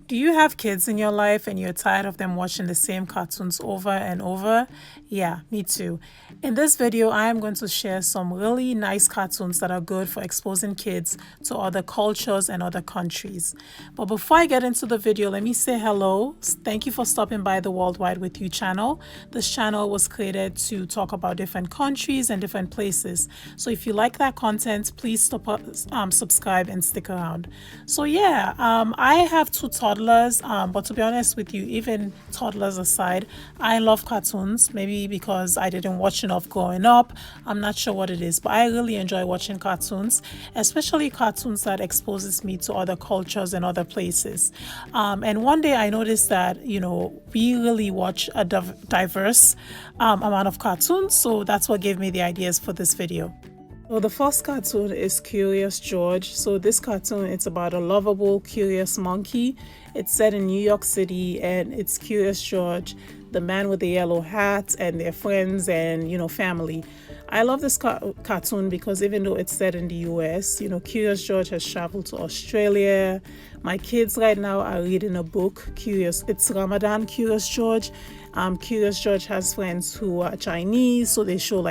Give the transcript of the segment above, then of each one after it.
Do you have kids in your life and you're tired of them watching the same cartoons over and over? Yeah, me too. In this video, I am going to share some really nice cartoons that are good for exposing kids to other cultures and other countries. But before I get into the video, let me say hello. Thank you for stopping by the Worldwide With You channel. This channel was created to talk about different countries and different places. So if you like that content, please subscribe and stick around. So yeah, I have two toddlers, but to be honest with you, even toddlers aside, I love cartoons. Maybe because I didn't watch enough growing up, I'm not sure what it is, but I really enjoy watching cartoons, especially cartoons that exposes me to other cultures and other places. And one day I noticed that we really watch a diverse amount of cartoons, so that's what gave me the ideas for this video. So the first cartoon is Curious George. So this cartoon, it's about a lovable, curious monkey. It's set in New York City, and it's Curious George, the man with the yellow hat, and their friends and, family. I love this cartoon because even though it's set in the US, Curious George has traveled to Australia. My kids right now are reading a book, It's Ramadan, Curious George. Curious George has friends who are Chinese, so they show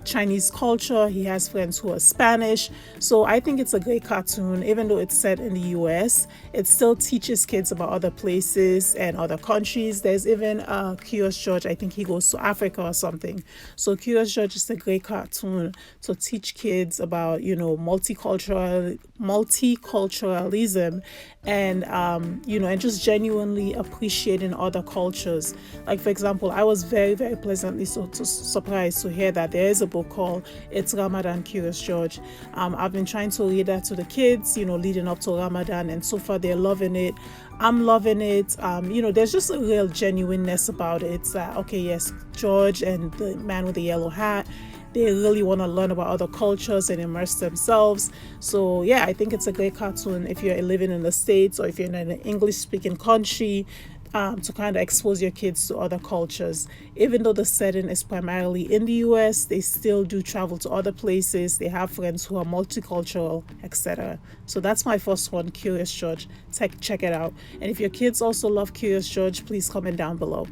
Chinese culture. He has friends who are Spanish. So I think it's a great cartoon. Even though it's set in the US, it still teaches kids about other places and other countries. There's even Curious George, I think he goes to Africa or something. So Curious George is a great cartoon to teach kids about, multiculturalism and and just genuinely appreciating other cultures. Like, for example, I was very, very pleasantly surprised to hear that there is a book called It's Ramadan, Curious George. I've been trying to read that to the kids, leading up to Ramadan, and so far they're loving it. I'm loving it. There's just a real genuineness about it. It's okay, yes, George and the man with the yellow hat, they really want to learn about other cultures and immerse themselves. So yeah, I think it's a great cartoon if you're living in the States or if you're in an English-speaking country, to kind of expose your kids to other cultures. Even though the setting is primarily in the US, they still do travel to other places. They have friends who are multicultural, etc. So that's my first one, Curious George. Check it out. And if your kids also love Curious George, please comment down below.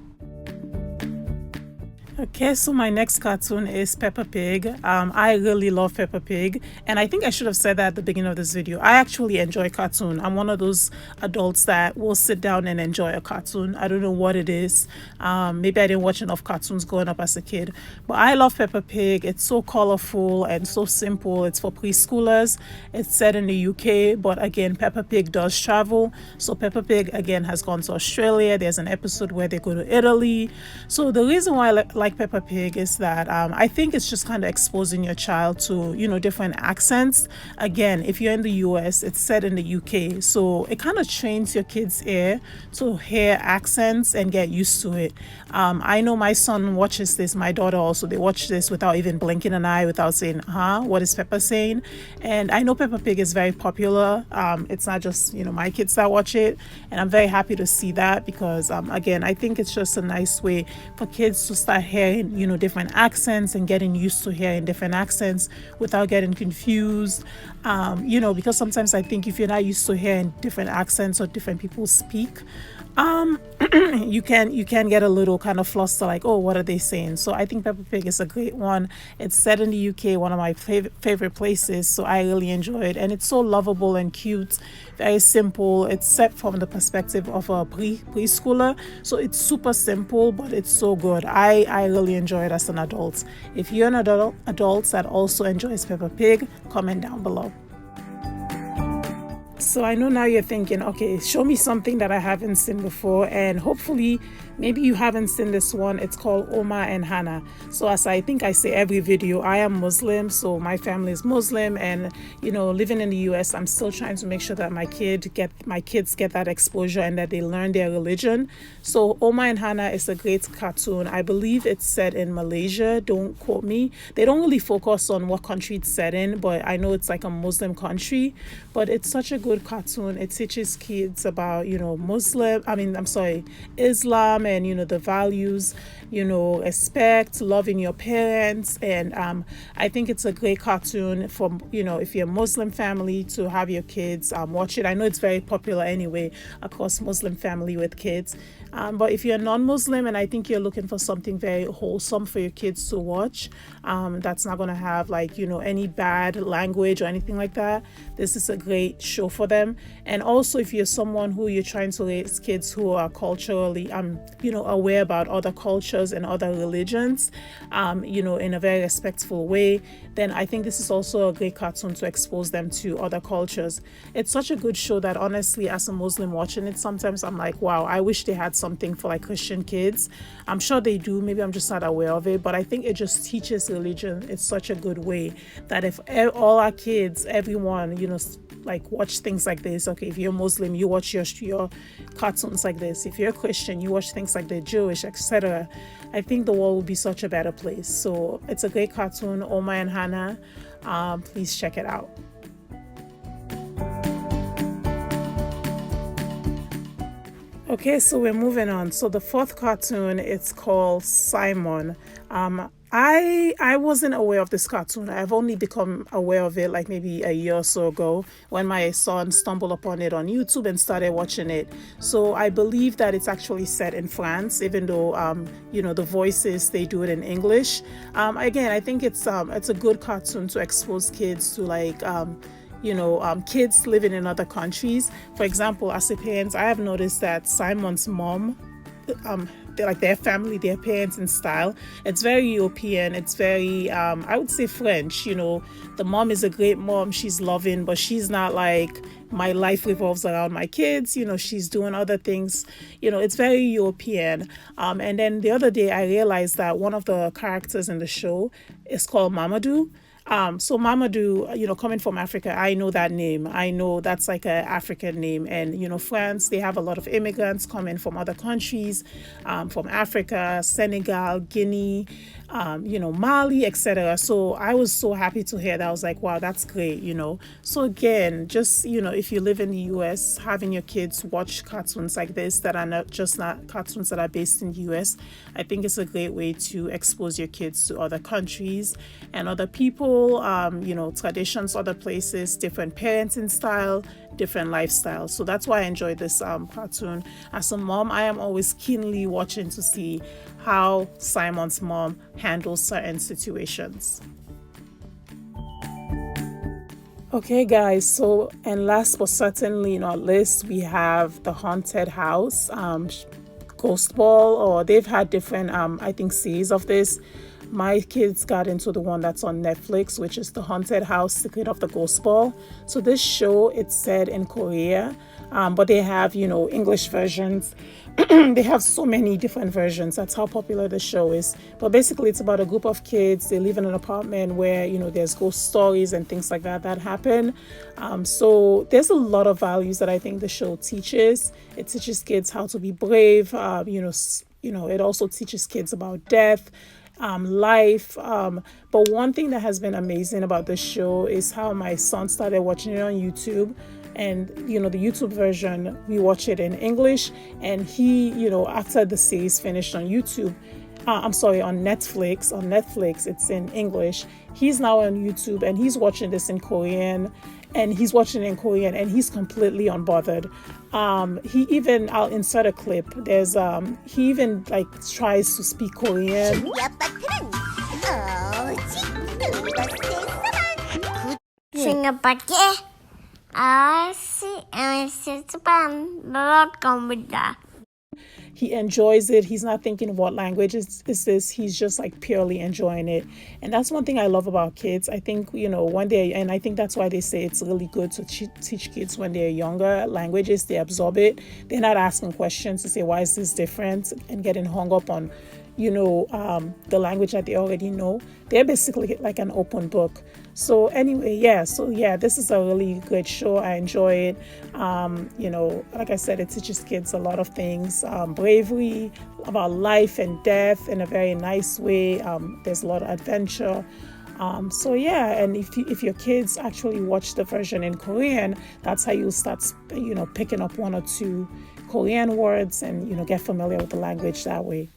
Okay, so my next cartoon is Peppa Pig. I really love Peppa Pig, and I think I should have said that at the beginning of this video. I actually enjoy cartoon. I'm one of those adults that will sit down and enjoy a cartoon. I don't know what it is. Maybe I didn't watch enough cartoons growing up as a kid, but I love Peppa Pig. It's so colorful and so simple. It's for preschoolers. It's set in the UK, but again, Peppa Pig does travel. So Peppa Pig again has gone to Australia. There's an episode where they go to Italy. So the reason why I like Peppa Pig is that I think it's just kind of exposing your child to different accents. Again, if you're in the US, it's set in the UK, so it kind of trains your kids' ear to hear accents and get used to it. I know my son watches this, my daughter also, they watch this without even blinking an eye, without saying what is Peppa saying. And I know Peppa Pig is very popular. It's not just my kids that watch it, and I'm very happy to see that because again, I think it's just a nice way for kids to start hearing different accents and getting used to hearing different accents without getting confused. Because sometimes I think if you're not used to hearing different accents or different people speak, you can get a little kind of fluster, like, oh, what are they saying? So I think Peppa Pig is a great one. It's set in the UK, one of my favorite places, so I really enjoy it, and it's so lovable and cute, very simple. It's set from the perspective of a preschooler, so it's super simple, but it's so good. I really enjoy it as an adult. If you're an adult that also enjoys Peppa Pig, comment down below. So I know now you're thinking, okay, show me something that I haven't seen before, and hopefully maybe you haven't seen this one. It's called Omar and Hana. So as I think I say every video, I am Muslim, so my family is Muslim, and living in the US, I'm still trying to make sure that my kids get that exposure and that they learn their religion. So Omar and Hana is a great cartoon. I believe it's set in Malaysia, don't quote me. They don't really focus on what country it's set in, but I know it's like a Muslim country. But it's such a good cartoon. It teaches kids about, Islam, and the values, respect, loving your parents. And I think it's a great cartoon for, if you're a Muslim family, to have your kids watch it. I know it's very popular anyway across Muslim family with kids. But if you're non-Muslim and I think you're looking for something very wholesome for your kids to watch, that's not going to have any bad language or anything like that, this is a great show for them. And also, if you're someone who you're trying to raise kids who are culturally aware about other cultures and other religions, in a very respectful way, then I think this is also a great cartoon to expose them to other cultures. It's such a good show that honestly, as a Muslim watching it, sometimes I'm like, wow, I wish they had something for Christian kids. I'm sure they do, maybe I'm just not aware of it, but I think it just teaches religion. It's such a good way that if all our kids, everyone, watch things like this. Okay, if you're Muslim, you watch your cartoons like this. If you're a Christian, you watch things like the Jewish, etc. I think the world would be such a better place. So it's a great cartoon, Omar and Hana. Please check it out. Okay, so we're moving on. So the fourth cartoon, it's called Simon. I wasn't aware of this cartoon. I've only become aware of it maybe a year or so ago when my son stumbled upon it on YouTube and started watching it. So I believe that it's actually set in France, even though the voices, they do it in English. Again, I think it's a good cartoon to expose kids to kids living in other countries. For example, as a parent, I have noticed that Simon's mom, their family, their parents and style, it's very European. It's very, I would say French. The mom is a great mom. She's loving, but she's not like, my life revolves around my kids. She's doing other things. It's very European. And then the other day I realized that one of the characters in the show is called Mamadou. So Mamadou, coming from Africa, I know that name. I know that's like an African name. And, France, they have a lot of immigrants coming from other countries, from Africa, Senegal, Guinea, Mali, etc. So I was so happy to hear that. I was like, wow, that's great, So again, just, if you live in the US, having your kids watch cartoons like this that are not cartoons that are based in the US, I think it's a great way to expose your kids to other countries and other people, traditions, other places, different parenting style, different lifestyles. So that's why I enjoy this cartoon. As a mom, I am always keenly watching to see how Simon's mom handles certain situations. Okay, guys, so and last but certainly not least, we have the haunted house, Ghost Ball, or they've had different I think series of this. My kids got into the one that's on Netflix, which is The Haunted House, Secret of the Ghost Ball. So this show, it's set in Korea, but they have, English versions. They have so many different versions. That's how popular the show is. But basically, it's about a group of kids. They live in an apartment where, there's ghost stories and things like that happen. So there's a lot of values that I think the show teaches. It teaches kids how to be brave. It also teaches kids about death, life. But one thing that has been amazing about this show is how my son started watching it on YouTube. And, the YouTube version, we watch it in English. And he, after the series finished on YouTube, on Netflix. On Netflix, it's in English. He's now on YouTube and he's watching this in Korean. And he's watching it in Korean and he's completely unbothered. I'll insert a clip. There's, he even tries to speak Korean. He enjoys it. He's not thinking what language is this. He's just purely enjoying it. And that's one thing I love about kids. I think, and I think that's why they say it's really good to teach kids when they're younger languages. They absorb it. They're not asking questions to say, why is this different? And getting hung up on, the language that they already know. They're basically like an open book. So anyway, this is a really great show. I enjoy it. Like I said, it teaches kids a lot of things, bravery, about life and death in a very nice way. There's a lot of adventure. So yeah, and if your kids actually watch the version in Korean, that's how you start, picking up one or two Korean words and, get familiar with the language that way.